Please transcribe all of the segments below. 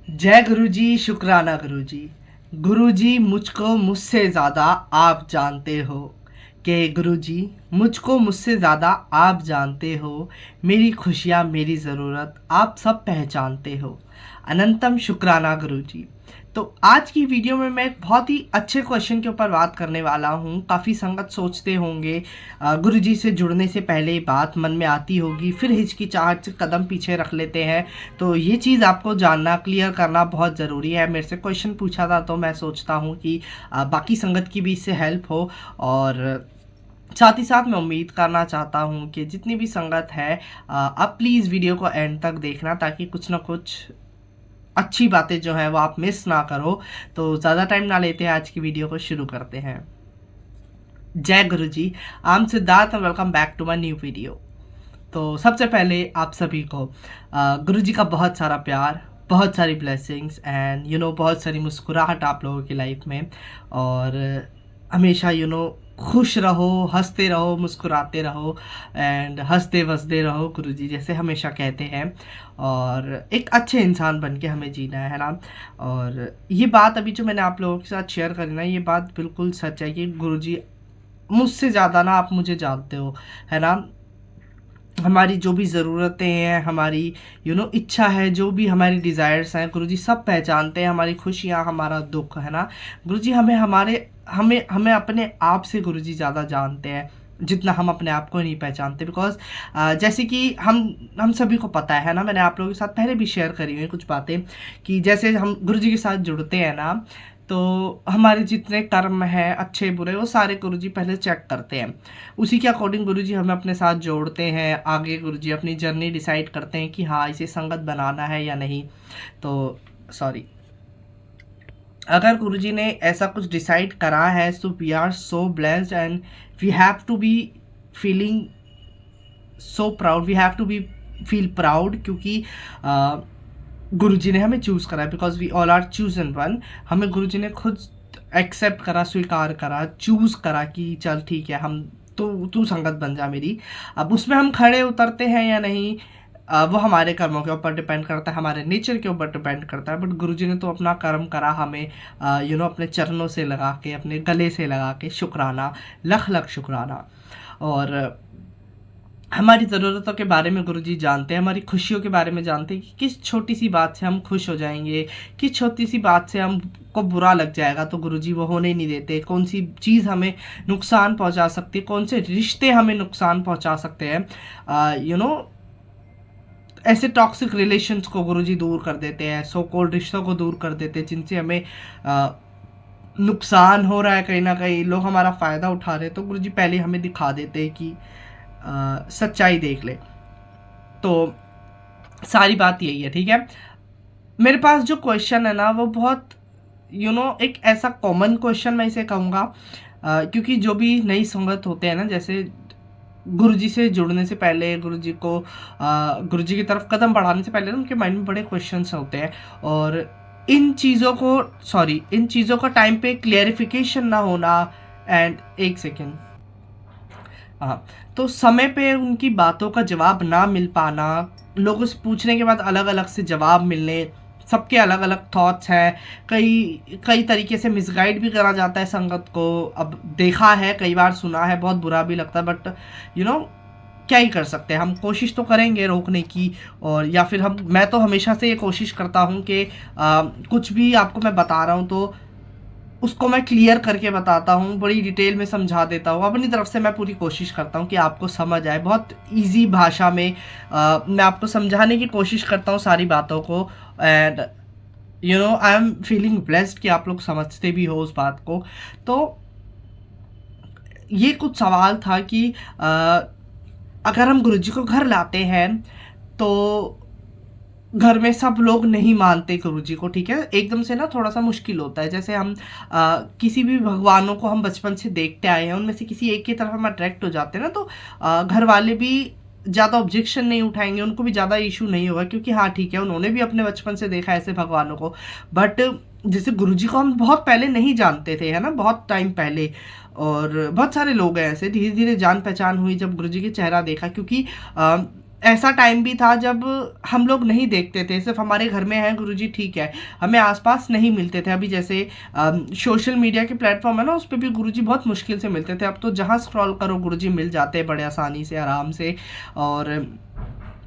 जय गुरुजी, शुक्राना गुरुजी। गुरुजी, मुझको मुझसे ज़्यादा आप जानते हो कि गुरुजी, मुझको मुझसे ज़्यादा आप जानते हो। मेरी खुशियाँ, मेरी ज़रूरत आप सब पहचानते हो। अनंतम शुक्राना गुरुजी। तो आज की वीडियो में मैं एक बहुत ही अच्छे क्वेश्चन के ऊपर बात करने वाला हूँ। काफ़ी संगत सोचते होंगे, गुरुजी से जुड़ने से पहले बात मन में आती होगी, फिर हिचकिचाहट से कदम पीछे रख लेते हैं। तो ये चीज़ आपको जानना, क्लियर करना बहुत ज़रूरी है। मेरे से क्वेश्चन पूछा था तो मैं सोचता हूँ कि बाकी संगत की भी इससे हेल्प हो। और साथ ही साथ मैं उम्मीद करना चाहता हूँ कि जितनी भी संगत है, आप प्लीज़ वीडियो को एंड तक देखना, ताकि कुछ ना कुछ अच्छी बातें जो हैं वो आप मिस ना करो। तो ज़्यादा टाइम ना लेते हैं, आज की वीडियो को शुरू करते हैं। जय गुरुजी, I am Siddharth and welcome back to my new video. तो सबसे पहले आप सभी को गुरुजी का बहुत सारा प्यार, बहुत सारी ब्लेसिंग्स एंड बहुत सारी मुस्कुराहट आप लोगों की लाइफ में। और हमेशा खुश रहो, हंसते रहो, मुस्कुराते रहो एंड हंसते वसते रहो, गुरुजी जैसे हमेशा कहते हैं। और एक अच्छे इंसान बन के हमें जीना है ना। और ये बात अभी जो मैंने आप लोगों के साथ शेयर करी ना, ये बात बिल्कुल सच है कि गुरुजी मुझसे ज़्यादा ना आप मुझे जानते हो, है ना। हमारी जो भी ज़रूरतें हैं, हमारी इच्छा है, जो भी हमारी डिज़ायर्स हैं, गुरुजी सब पहचानते हैं। हमारी खुशियाँ, हमारा दुख, है ना। गुरुजी हमें हमें अपने आप से गुरुजी ज़्यादा जानते हैं, जितना हम अपने आप को नहीं पहचानते। बिकॉज़ जैसे कि हम सभी को पता है ना, मैंने आप लोगों के साथ पहले भी शेयर करी हुई कुछ बातें, कि जैसे हम गुरुजी के साथ जुड़ते हैं ना, तो हमारे जितने कर्म हैं, अच्छे बुरे, वो सारे गुरुजी पहले चेक करते हैं। उसी के अकॉर्डिंग गुरुजी हमें अपने साथ जोड़ते हैं। आगे गुरुजी अपनी जर्नी डिसाइड करते हैं कि हाँ, इसे संगत बनाना है या नहीं। तो सॉरी, अगर गुरुजी ने ऐसा कुछ डिसाइड करा है, तो we are so blessed and we have to be feeling so proud, we have to be feel proud, क्योंकि गुरुजी ने हमें चूज़ करा है। Because we all are chosen one. हमें गुरुजी ने खुद एक्सेप्ट करा, स्वीकार करा, चूज़ करा कि चल ठीक है, हम तू संगत बन जा मेरी। अब उसमें हम खड़े उतरते हैं या नहीं, वो हमारे कर्मों के ऊपर डिपेंड करता है, हमारे नेचर के ऊपर डिपेंड करता है। बट गुरुजी ने तो अपना कर्म करा, हमें अपने चरणों से लगा के, अपने गले से लगा के शुक्राना, लख लख शुक्राना। और हमारी ज़रूरतों के बारे में गुरुजी जानते हैं, हमारी खुशियों के बारे में जानते हैं कि किस छोटी सी बात से हम खुश हो जाएंगे, किस छोटी सी बात से हमको बुरा लग जाएगा तो गुरुजी वो होने नहीं देते। कौन सी चीज़ हमें नुकसान पहुंचा सकती है, कौन से रिश्ते हमें नुकसान पहुंचा सकते हैं, ऐसे टॉक्सिक रिलेशंस को गुरुजी दूर कर देते हैं, सो कॉल्ड रिश्तों को दूर कर देते हैं, जिनसे हमें नुकसान हो रहा है। कहीं ना कहीं लोग हमारा फ़ायदा उठा रहे हैं, तो गुरुजी पहले हमें दिखा देते हैं कि सच्चाई देख ले। तो सारी बात यही है, ठीक है। मेरे पास जो क्वेश्चन है ना, वो बहुत एक ऐसा कॉमन क्वेश्चन मैं इसे कहूँगा, क्योंकि जो भी नई संगत होते हैं ना, जैसे गुरुजी से जुड़ने से पहले, गुरुजी की तरफ कदम बढ़ाने से पहले ना, उनके माइंड में बड़े क्वेश्चंस होते हैं। और इन चीज़ों का टाइम पे क्लियरिफिकेशन ना होना, एंड एक सेकेंड, हाँ, तो समय पे उनकी बातों का जवाब ना मिल पाना, लोगों से पूछने के बाद अलग अलग से जवाब मिलने, सबके अलग अलग थॉट्स हैं। कई कई तरीके से मिसगाइड भी करा जाता है संगत को। अब देखा है, कई बार सुना है, बहुत बुरा भी लगता है, बट क्या ही कर सकते हैं। हम कोशिश तो करेंगे रोकने की। और या फिर मैं तो हमेशा से ये कोशिश करता हूँ कि कुछ भी आपको मैं बता रहा हूँ तो उसको मैं क्लियर करके बताता हूँ, बड़ी डिटेल में समझा देता हूँ। अपनी तरफ से मैं पूरी कोशिश करता हूँ कि आपको समझ आए, बहुत इजी भाषा में मैं आपको समझाने की कोशिश करता हूँ सारी बातों को। And I am feeling blessed कि आप लोग समझते भी हो उस बात को। तो ये कुछ सवाल था कि अगर हम गुरुजी को घर लाते हैं, तो घर में सब लोग नहीं मानते गुरुजी को, ठीक है। एकदम से ना थोड़ा सा मुश्किल होता है। जैसे हम किसी भी भगवानों को हम बचपन से देखते आए हैं, उनमें से किसी एक की तरफ हम अट्रैक्ट हो जाते हैं ना, तो घर वाले भी ज़्यादा ऑब्जेक्शन नहीं उठाएंगे, उनको भी ज़्यादा इशू नहीं होगा, क्योंकि हाँ ठीक है, उन्होंने भी अपने बचपन से देखा ऐसे भगवानों को। बट जैसे गुरुजी को हम बहुत पहले नहीं जानते थे, है ना, बहुत टाइम पहले। और बहुत सारे लोग हैं ऐसे, धीरे धीरे जान पहचान हुई जब गुरुजी के चेहरा देखा, क्योंकि ऐसा टाइम भी था जब हम लोग नहीं देखते थे, सिर्फ हमारे घर में है गुरुजी ठीक है, हमें आसपास नहीं मिलते थे। अभी जैसे सोशल मीडिया के प्लेटफॉर्म है ना, उस पर भी गुरुजी बहुत मुश्किल से मिलते थे। अब तो जहाँ स्क्रॉल करो गुरुजी मिल जाते हैं बड़े आसानी से, आराम से। और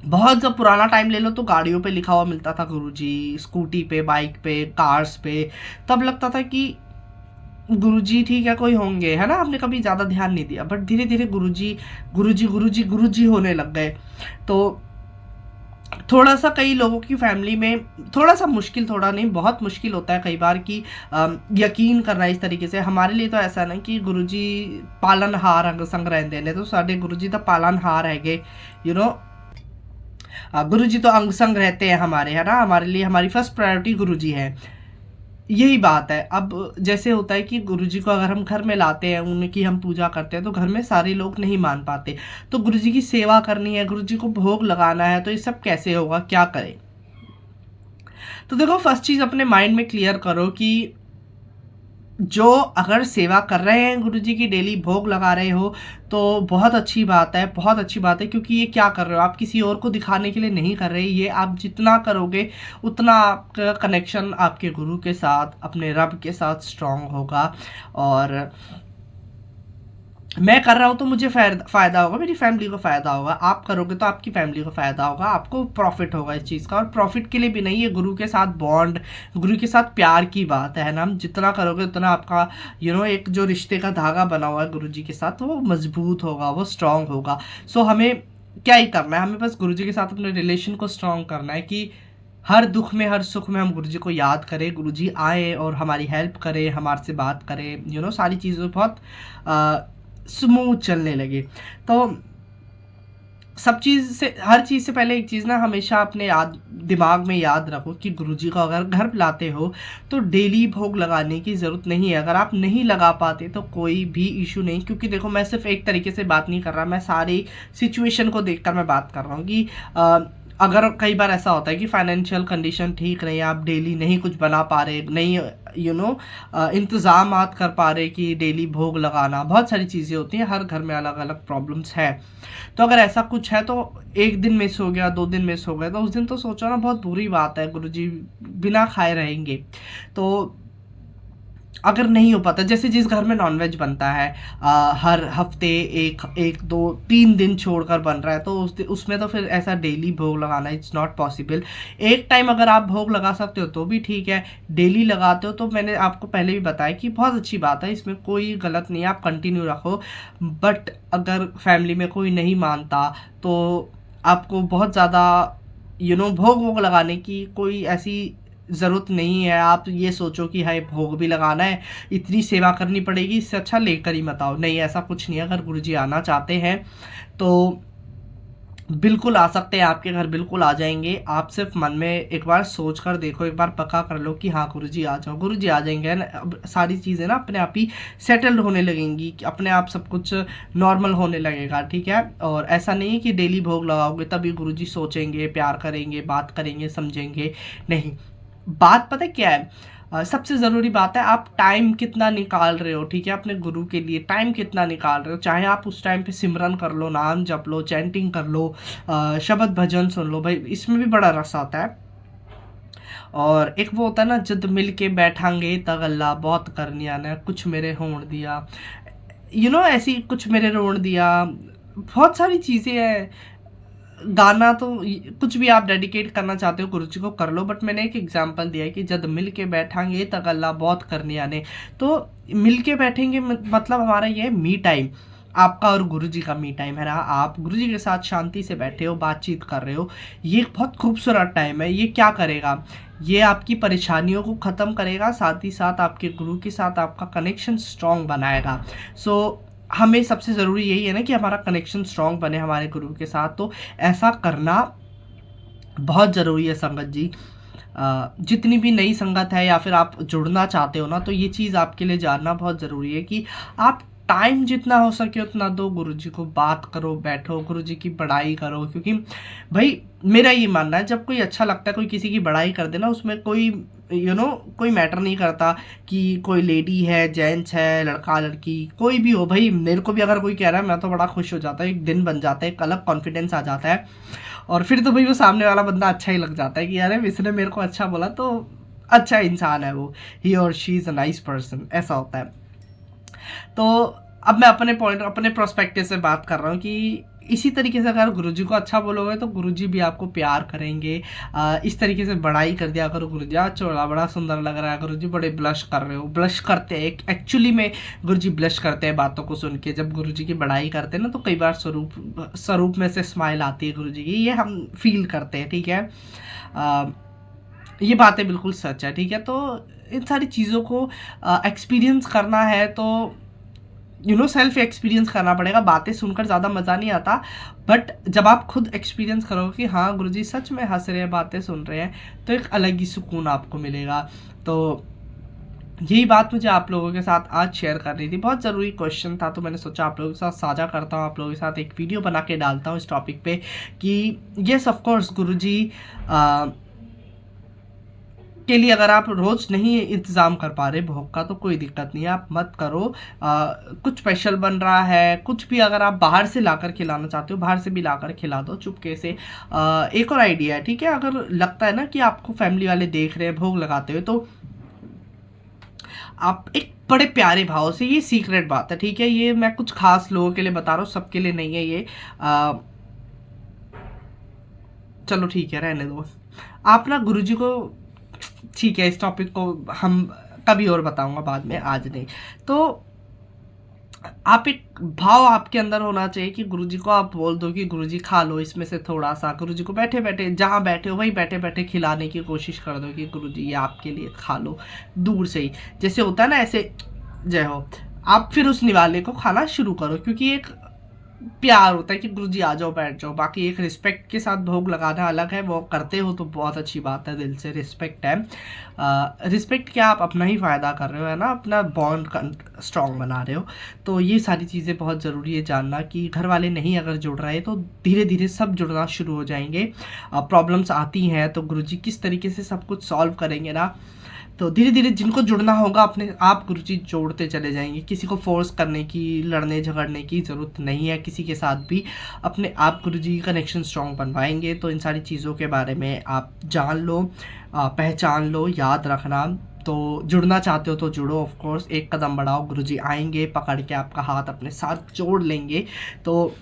बहुत जब पुराना टाइम ले लो तो गाड़ियों पे लिखा हुआ मिलता था गुरुजी, स्कूटी पे, बाइक पे, कार्स पे। तब लगता था कि गुरुजी ठीक है कोई होंगे, है ना, हमने कभी ज़्यादा ध्यान नहीं दिया। बट धीरे धीरे गुरुजी गुरुजी गुरुजी गुरुजी होने लग गए। तो थोड़ा सा कई लोगों की फैमिली में थोड़ा सा मुश्किल, थोड़ा नहीं बहुत मुश्किल होता है कई बार कि यकीन करना इस तरीके से। हमारे लिए तो ऐसा ना कि गुरुजी पालनहार अंग संग रहंदे ने, तो साढ़े गुरुजी तो पालनहार हैगे, यू नो। गुरुजी तो अंग संग रहते हैं हमारे, है ना, हमारे लिए हमारी फर्स्ट प्रायोरिटी गुरुजी है। यही बात है। अब जैसे होता है कि गुरुजी को अगर हम घर में लाते हैं, उनकी हम पूजा करते हैं, तो घर में सारे लोग नहीं मान पाते। तो गुरुजी की सेवा करनी है, गुरुजी को भोग लगाना है, तो ये सब कैसे होगा, क्या करें? तो देखो, फर्स्ट चीज़ अपने माइंड में क्लियर करो कि जो अगर सेवा कर रहे हैं गुरुजी की, डेली भोग लगा रहे हो, तो बहुत अच्छी बात है, बहुत अच्छी बात है। क्योंकि ये क्या कर रहे हो, आप किसी और को दिखाने के लिए नहीं कर रहे। ये आप जितना करोगे उतना आपका कनेक्शन आपके गुरु के साथ, अपने रब के साथ स्ट्रांग होगा। और मैं कर रहा हूँ तो मुझे फ़ायदा होगा, मेरी फैमिली को फ़ायदा होगा। आप करोगे तो आपकी फैमिली को फ़ायदा होगा, आपको प्रॉफिट होगा इस चीज़ का। और प्रॉफिट के लिए भी नहीं, ये गुरु के साथ बॉन्ड, गुरु के साथ प्यार की बात है ना। जितना करोगे उतना आपका एक जो रिश्ते का धागा बना हुआ है गुरु जी के साथ, वो मजबूत होगा, वो स्ट्रांग होगा। सो हमें क्या ही करना है, हमें बस गुरु जी के साथ अपने रिलेशन को स्ट्रांग करना है कि हर दुख में, हर सुख में हम गुरुजी को याद करें, गुरुजी आए और हमारी हेल्प करें, हमारे से बात करें, सारी चीज़ें बहुत स्मूथ चलने लगे। तो सब चीज़ से, हर चीज़ से पहले एक चीज़ ना हमेशा अपने दिमाग में याद रखो कि गुरुजी को अगर घर लाते हो तो डेली भोग लगाने की ज़रूरत नहीं है। अगर आप नहीं लगा पाते तो कोई भी इशू नहीं। क्योंकि देखो, मैं सिर्फ एक तरीके से बात नहीं कर रहा, मैं सारी सिचुएशन को देखकर मैं बात कर रहा हूँ कि अगर कई बार ऐसा होता है कि फाइनेंशियल कंडीशन ठीक नहीं है, आप डेली नहीं कुछ बना पा रहे, नहीं इंतज़ाम कर पा रहे कि डेली भोग लगाना, बहुत सारी चीज़ें होती हैं, हर घर में अलग अलग प्रॉब्लम्स है। तो अगर ऐसा कुछ है तो एक दिन मिस हो गया, 2 दिन मिस हो गया, तो उस दिन तो सोचो ना, बहुत बुरी बात है, गुरुजी बिना खाए रहेंगे। तो अगर नहीं हो पाता, जैसे जिस घर में नॉनवेज बनता है हर हफ्ते एक 2-3 दिन छोड़कर बन रहा है, तो उसमें तो फिर ऐसा डेली भोग लगाना इट्स नॉट पॉसिबल। एक टाइम अगर आप भोग लगा सकते हो तो भी ठीक है, डेली लगाते हो तो मैंने आपको पहले भी बताया कि बहुत अच्छी बात है, इसमें कोई गलत नहीं है, आप कंटिन्यू रखो। बट अगर फैमिली में कोई नहीं मानता तो आपको बहुत ज़्यादा भोग वोग लगाने की कोई ऐसी ज़रूरत नहीं है। आप ये सोचो कि हाय भोग भी लगाना है, इतनी सेवा करनी पड़ेगी, इससे अच्छा लेकर ही मत आओ। नहीं, ऐसा कुछ नहीं है। अगर गुरुजी आना चाहते हैं तो बिल्कुल आ सकते हैं, आपके घर बिल्कुल आ जाएंगे। आप सिर्फ मन में एक बार सोच कर देखो, एक बार पक्का कर लो कि हाँ गुरुजी आ जाओ, गुरुजी आ जाएंगे। अब सारी चीज़ें ना अपने आप ही सेटल्ड होने लगेंगी, अपने आप सब कुछ नॉर्मल होने लगेगा, ठीक है। और ऐसा नहीं है कि डेली भोग लगाओगे तभी गुरुजी सोचेंगे, प्यार करेंगे, बात करेंगे, समझेंगे। नहीं, बात पता क्या है, सबसे ज़रूरी बात है आप टाइम कितना निकाल रहे हो, ठीक है, अपने गुरु के लिए टाइम कितना निकाल रहे हो। चाहे आप उस टाइम पे सिमरन कर लो, नाम जप लो, चैंटिंग कर लो, शब्द भजन सुन लो, भाई इसमें भी बड़ा रस आता है। और एक वो होता है ना, जद मिल के बैठांगे त गल्ला बहुत करनिया ने, कुछ मेरे होण दिया, ऐसी कुछ मेरे रोण दिया, बहुत सारी चीज़ें हैं। गाना तो कुछ भी आप डेडिकेट करना चाहते हो गुरुजी को कर लो। बट मैंने एक एग्जांपल दिया है कि जब मिल के बैठांगे तक अल्लाह बहुत करने आने। तो मिल के बैठेंगे मतलब हमारा ये मी टाइम, आपका और गुरुजी का मी टाइम है ना। आप गुरुजी के साथ शांति से बैठे हो, बातचीत कर रहे हो, ये बहुत खूबसूरत टाइम है। ये क्या करेगा, ये आपकी परेशानियों को ख़त्म करेगा, साथ ही साथ आपके गुरु के साथ आपका कनेक्शन स्ट्रॉन्ग बनाएगा। सो हमें सबसे ज़रूरी यही है ना कि हमारा कनेक्शन स्ट्रॉन्ग बने हमारे गुरु के साथ। तो ऐसा करना बहुत ज़रूरी है संगत जी। जितनी भी नई संगत है या फिर आप जुड़ना चाहते हो ना, तो ये चीज़ आपके लिए जानना बहुत ज़रूरी है कि आप टाइम जितना हो सके उतना दो, गुरुजी को बात करो, बैठो, गुरुजी की बड़ाई करो। क्योंकि भाई मेरा ये मानना है, जब कोई अच्छा लगता है, कोई किसी की बड़ाई कर देना, उसमें कोई कोई मैटर नहीं करता कि कोई लेडी है, जेंट्स है, लड़का लड़की, कोई भी हो। भाई मेरे को भी अगर कोई कह रहा है, मैं तो बड़ा खुश हो जाता है, एक दिन बन जाता है, एक अलग कॉन्फिडेंस आ जाता है। और फिर तो भाई वो सामने वाला बंदा अच्छा ही लग जाता है कि अरे इसने मेरे को अच्छा बोला तो अच्छा इंसान है वो, ही और she is a nice person, ऐसा होता है। तो अब मैं अपने पॉइंट, अपने प्रोस्पेक्टिव से बात कर रहा हूँ कि इसी तरीके से अगर गुरुजी को अच्छा बोलोगे तो गुरुजी भी आपको प्यार करेंगे। इस तरीके से बड़ाई कर दिया करो, गुरुजी आज चोला बड़ा सुंदर लग रहा है, गुरुजी बड़े ब्लश कर रहे हो। ब्लश करते हैं एक्चुअली में, गुरुजी ब्लश करते हैं बातों को सुन के। जब गुरुजी की बड़ाई करते हैं ना तो कई बार स्वरूप में से स्माइल आती है गुरुजी की, ये हम फील करते हैं, ठीक है। ये बातें बिल्कुल सच है, ठीक है। तो इन सारी चीज़ों को एक्सपीरियंस करना है तो सेल्फ एक्सपीरियंस करना पड़ेगा। बातें सुनकर ज़्यादा मज़ा नहीं आता, बट जब आप खुद एक्सपीरियंस करोगे कि हाँ गुरुजी सच में हंस रहे हैं, बातें सुन रहे हैं, तो एक अलग ही सुकून आपको मिलेगा। तो यही बात मुझे आप लोगों के साथ आज शेयर करनी थी। बहुत ज़रूरी क्वेश्चन था तो मैंने सोचा आप लोगों के साथ साझा करता हूँ, आप लोगों के साथ एक वीडियो बना के डालता हूँ इस टॉपिक पे कि येस ऑफ कोर्स गुरुजी के लिए अगर आप रोज़ नहीं इंतज़ाम कर पा रहे भोग का तो कोई दिक्कत नहीं है, आप मत करो। कुछ स्पेशल बन रहा है, कुछ भी अगर आप बाहर से लाकर खिलाना चाहते हो, बाहर से भी लाकर खिला दो चुपके से। एक और आइडिया है, ठीक है। अगर लगता है ना कि आपको फैमिली वाले देख रहे हैं भोग लगाते हुए, तो आप एक बड़े प्यारे भाव से, ये सीक्रेट बात है, ठीक है, ये मैं कुछ खास लोगों के लिए बता रहा हूँ, सबके लिए नहीं है ये। चलो ठीक है, रहने दो। आप ना गुरुजी को, ठीक है, इस टॉपिक को हम कभी और बताऊंगा बाद में, आज नहीं। तो आप एक भाव आपके अंदर होना चाहिए कि गुरुजी को आप बोल दो कि गुरुजी खा लो इसमें से थोड़ा सा। गुरुजी को बैठे बैठे, जहाँ बैठे हो वहीं बैठे बैठे खिलाने की कोशिश कर दो कि गुरुजी ये आपके लिए खा लो, दूर से ही, जैसे होता है ना ऐसे, जय हो। आप फिर उस निवाले को खाना शुरू करो, क्योंकि एक प्यार होता है कि गुरुजी आ जाओ बैठ जाओ। बाकी एक रिस्पेक्ट के साथ भोग लगाना अलग है, वो करते हो तो बहुत अच्छी बात है, दिल से रिस्पेक्ट है। रिस्पेक्ट क्या, आप अपना ही फ़ायदा कर रहे हो, है ना, अपना बॉन्ड स्ट्रॉन्ग बना रहे हो। तो ये सारी चीज़ें बहुत ज़रूरी है जानना कि घर वाले नहीं अगर जुड़ रहे तो धीरे धीरे सब जुड़ना शुरू हो जाएंगे। प्रॉब्लम्स आती हैं तो गुरुजी किस तरीके से सब कुछ सॉल्व करेंगे ना, तो धीरे धीरे जिनको जुड़ना होगा अपने आप गुरुजी जोड़ते चले जाएंगे। किसी को फोर्स करने की, लड़ने झगड़ने की ज़रूरत नहीं है किसी के साथ भी, अपने आप गुरुजी कनेक्शन स्ट्रॉन्ग बनवाएंगे। तो इन सारी चीज़ों के बारे में आप जान लो, पहचान लो, याद रखना। तो जुड़ना चाहते हो तो जुड़ो, ऑफ कोर्स एक कदम बढ़ाओ, गुरुजी आएंगे पकड़ के आपका हाथ अपने साथ जोड़ लेंगे। तो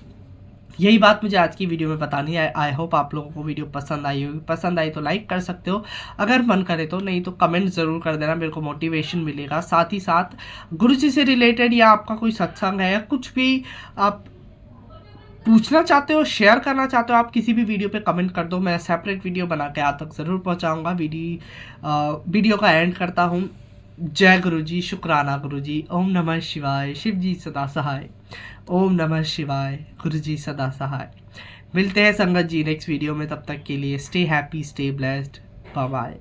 यही बात मुझे आज की वीडियो में बतानी है। आई होप आप लोगों को वीडियो पसंद आई होगी। पसंद आई तो लाइक कर सकते हो, अगर मन करे तो, नहीं तो कमेंट ज़रूर कर देना, मेरे को मोटिवेशन मिलेगा। साथ ही साथ गुरुजी से रिलेटेड या आपका कोई सत्संग है या कुछ भी आप पूछना चाहते हो, शेयर करना चाहते हो, आप किसी भी वीडियो पे कमेंट कर दो, मैं सेपरेट वीडियो बना के आप तक ज़रूर पहुँचाऊँगा। वीडियो का एंड करता हूँ। जय गुरुजी, शुक्राना गुरुजी, ओम नमः शिवाय, शिव जी सदा सहाय, ओम नमः शिवाय, गुरुजी सदा सहाय। मिलते हैं संगत जी नेक्स्ट वीडियो में, तब तक के लिए stay happy, stay blessed, bye bye.